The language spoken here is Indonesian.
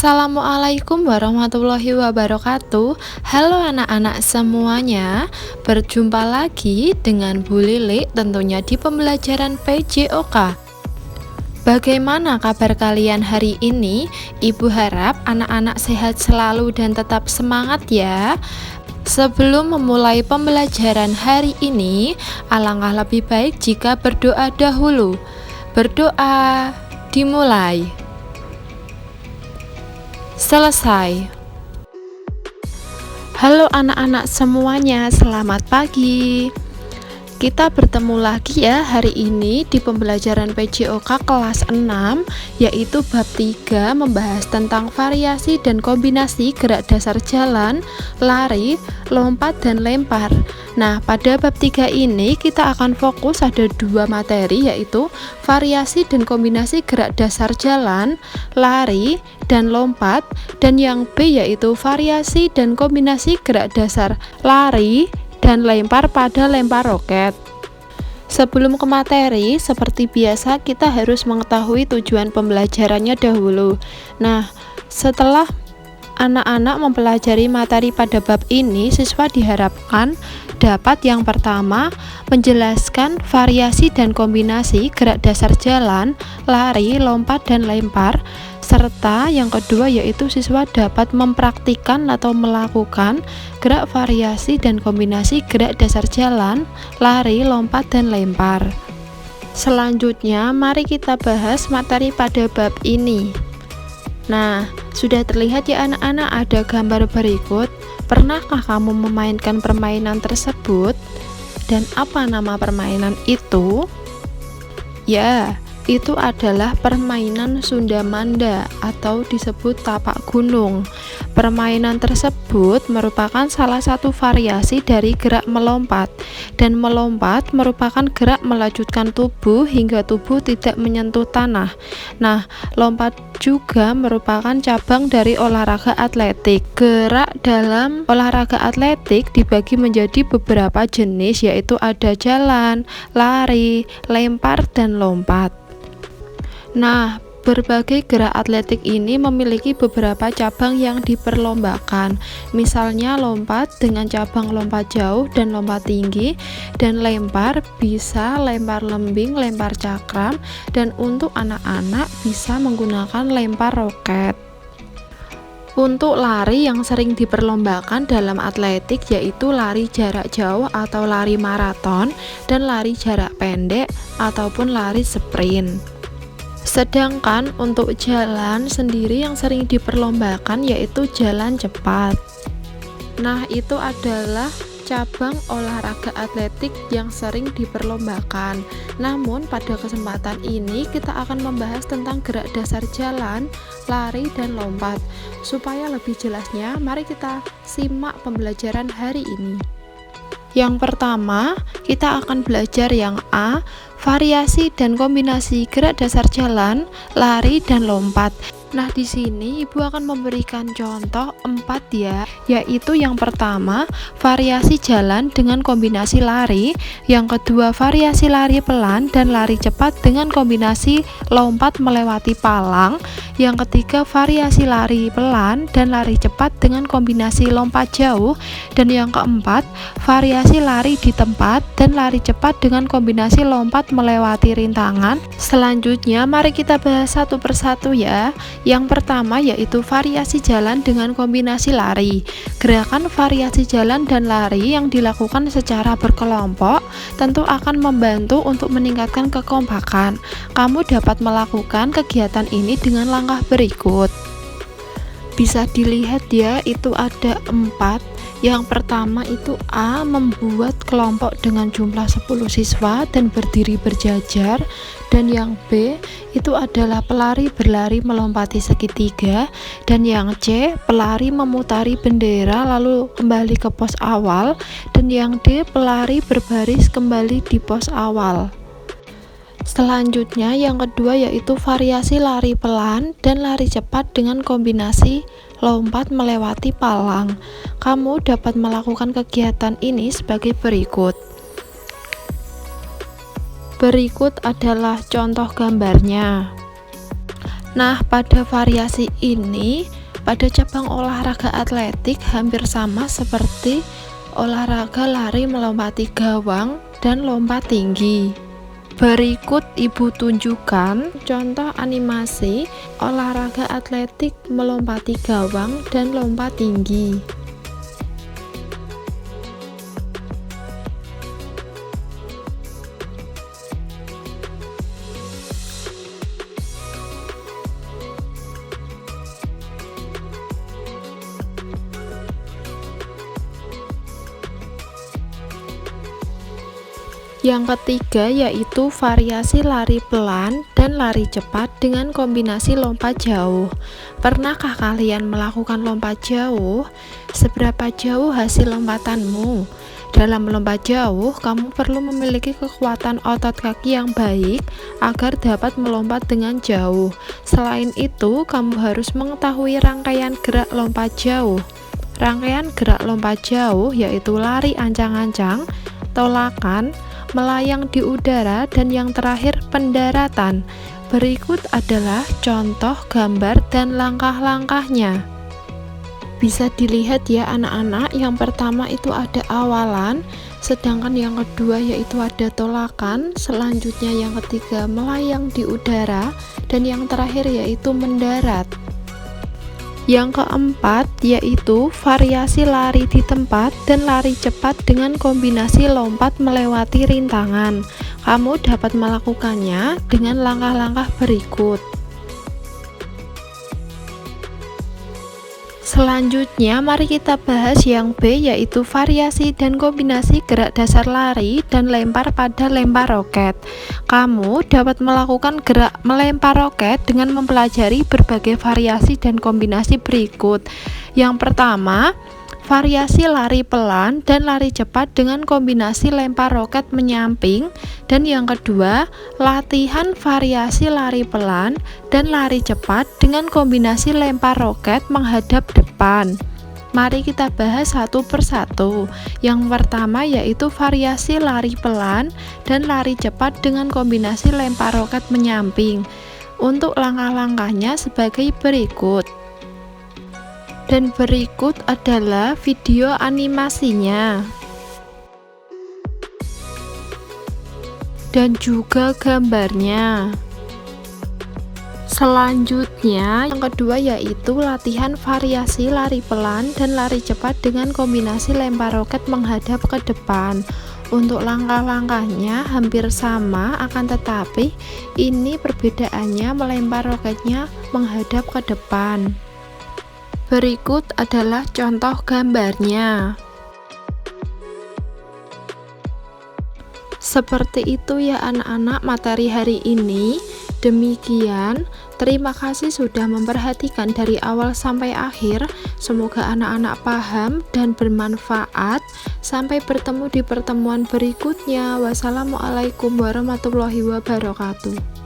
Assalamualaikum warahmatullahi wabarakatuh. Halo anak-anak semuanya, berjumpa lagi dengan Bu Lili tentunya di pembelajaran PJOK. Bagaimana kabar kalian hari ini? Ibu harap anak-anak sehat selalu dan tetap semangat ya. Sebelum memulai pembelajaran hari ini, alangkah lebih baik jika berdoa dahulu. Berdoa dimulai. Selesai. Halo anak-anak semuanya, selamat pagi. Kita bertemu lagi ya hari ini di pembelajaran PJOK kelas 6, yaitu bab 3 membahas tentang variasi dan kombinasi gerak dasar jalan, lari, lompat, dan lempar. Nah, pada bab 3 ini kita akan fokus ada dua materi, yaitu variasi dan kombinasi gerak dasar jalan, lari, dan lompat, dan yang B yaitu variasi dan kombinasi gerak dasar lari dan lempar pada lempar roket. Sebelum ke materi, seperti biasa kita harus mengetahui tujuan pembelajarannya dahulu. Nah, setelah anak-anak mempelajari materi pada bab ini, siswa diharapkan dapat yang pertama menjelaskan variasi dan kombinasi gerak dasar jalan, lari, lompat, dan lempar, serta yang kedua yaitu siswa dapat mempraktikkan atau melakukan gerak variasi dan kombinasi gerak dasar jalan, lari, lompat, dan lempar. Selanjutnya, mari kita bahas materi pada bab ini. Nah, sudah terlihat ya anak-anak ada gambar berikut. Pernahkah kamu memainkan permainan tersebut? Dan apa nama permainan itu? Ya, itu adalah permainan Sunda Manda atau disebut tapak gunung. Permainan tersebut merupakan salah satu variasi dari gerak melompat, dan melompat merupakan gerak melanjutkan tubuh hingga tubuh tidak menyentuh tanah. Nah, lompat juga merupakan cabang dari olahraga atletik. Gerak dalam olahraga atletik dibagi menjadi beberapa jenis, yaitu ada jalan, lari, lempar, dan lompat. Nah, berbagai gerak atletik ini memiliki beberapa cabang yang diperlombakan. Misalnya lompat dengan cabang lompat jauh dan lompat tinggi, dan lempar bisa lempar lembing, lempar cakram, dan untuk anak-anak bisa menggunakan lempar roket. Untuk lari yang sering diperlombakan dalam atletik yaitu lari jarak jauh atau lari maraton, dan lari jarak pendek ataupun lari sprint. Sedangkan untuk jalan sendiri yang sering diperlombakan yaitu jalan cepat. Nah, itu adalah cabang olahraga atletik yang sering diperlombakan. Namun pada kesempatan ini kita akan membahas tentang gerak dasar jalan, lari, dan lompat. Supaya lebih jelasnya, mari kita simak pembelajaran hari ini. Yang pertama, kita akan belajar yang A, variasi dan kombinasi gerak dasar jalan, lari, dan lompat. Nah, di sini Ibu akan memberikan contoh 4 ya, yaitu yang pertama, variasi jalan dengan kombinasi lari, yang kedua, variasi lari pelan dan lari cepat dengan kombinasi lompat melewati palang, yang ketiga, variasi lari pelan dan lari cepat dengan kombinasi lompat jauh, dan yang keempat, variasi lari di tempat dan lari cepat dengan kombinasi lompat melewati rintangan. Selanjutnya, mari kita bahas satu persatu ya. Yang pertama yaitu variasi jalan dengan kombinasi lari. Gerakan variasi jalan dan lari yang dilakukan secara berkelompok tentu akan membantu untuk meningkatkan kekompakan. Kamu dapat melakukan kegiatan ini dengan langkah berikut. Bisa dilihat ya, itu ada 4. Yang pertama itu A, membuat kelompok dengan jumlah 10 siswa dan berdiri berjajar, dan yang B itu adalah pelari berlari melompati segitiga, dan yang C pelari memutari bendera lalu kembali ke pos awal, dan yang D pelari berbaris kembali di pos awal. Selanjutnya yang kedua yaitu variasi lari pelan dan lari cepat dengan kombinasi lompat melewati palang. Kamu dapat melakukan kegiatan ini sebagai berikut. Berikut adalah contoh gambarnya. Nah, pada variasi ini, pada cabang olahraga atletik hampir sama seperti olahraga lari melompati gawang dan lompat tinggi. Berikut Ibu tunjukkan contoh animasi olahraga atletik melompati gawang dan lompat tinggi. Yang ketiga yaitu variasi lari pelan dan lari cepat dengan kombinasi lompat jauh. Pernahkah kalian melakukan lompat jauh? Seberapa jauh hasil lompatanmu? Dalam melompat jauh, kamu perlu memiliki kekuatan otot kaki yang baik agar dapat melompat dengan jauh. Selain itu, kamu harus mengetahui rangkaian gerak lompat jauh. Rangkaian gerak lompat jauh yaitu lari ancang-ancang, tolakan, melayang di udara, dan yang terakhir pendaratan. Berikut adalah contoh gambar dan langkah-langkahnya. Bisa dilihat ya anak-anak, yang pertama itu ada awalan, sedangkan yang kedua yaitu ada tolakan, selanjutnya yang ketiga melayang di udara, dan yang terakhir yaitu mendarat. Yang keempat yaitu variasi lari di tempat dan lari cepat dengan kombinasi lompat melewati rintangan. Kamu dapat melakukannya dengan langkah-langkah berikut. Selanjutnya, mari kita bahas yang B, yaitu variasi dan kombinasi gerak dasar lari dan lempar pada lempar roket. Kamu dapat melakukan gerak melempar roket dengan mempelajari berbagai variasi dan kombinasi berikut. Yang pertama, variasi lari pelan dan lari cepat dengan kombinasi lempar roket menyamping, dan yang kedua, latihan variasi lari pelan dan lari cepat dengan kombinasi lempar roket menghadap depan. Mari kita bahas satu persatu. Yang pertama yaitu variasi lari pelan dan lari cepat dengan kombinasi lempar roket menyamping. Untuk langkah-langkahnya sebagai berikut. Dan berikut adalah video animasinya dan juga gambarnya. Selanjutnya, yang kedua yaitu latihan variasi lari pelan dan lari cepat dengan kombinasi lempar roket menghadap ke depan. Untuk langkah-langkahnya hampir sama, akan tetapi ini perbedaannya melempar roketnya menghadap ke depan. Berikut adalah contoh gambarnya. Seperti itu ya anak-anak materi hari ini. Demikian, terima kasih sudah memperhatikan dari awal sampai akhir. Semoga anak-anak paham dan bermanfaat. Sampai bertemu di pertemuan berikutnya. Wassalamualaikum warahmatullahi wabarakatuh.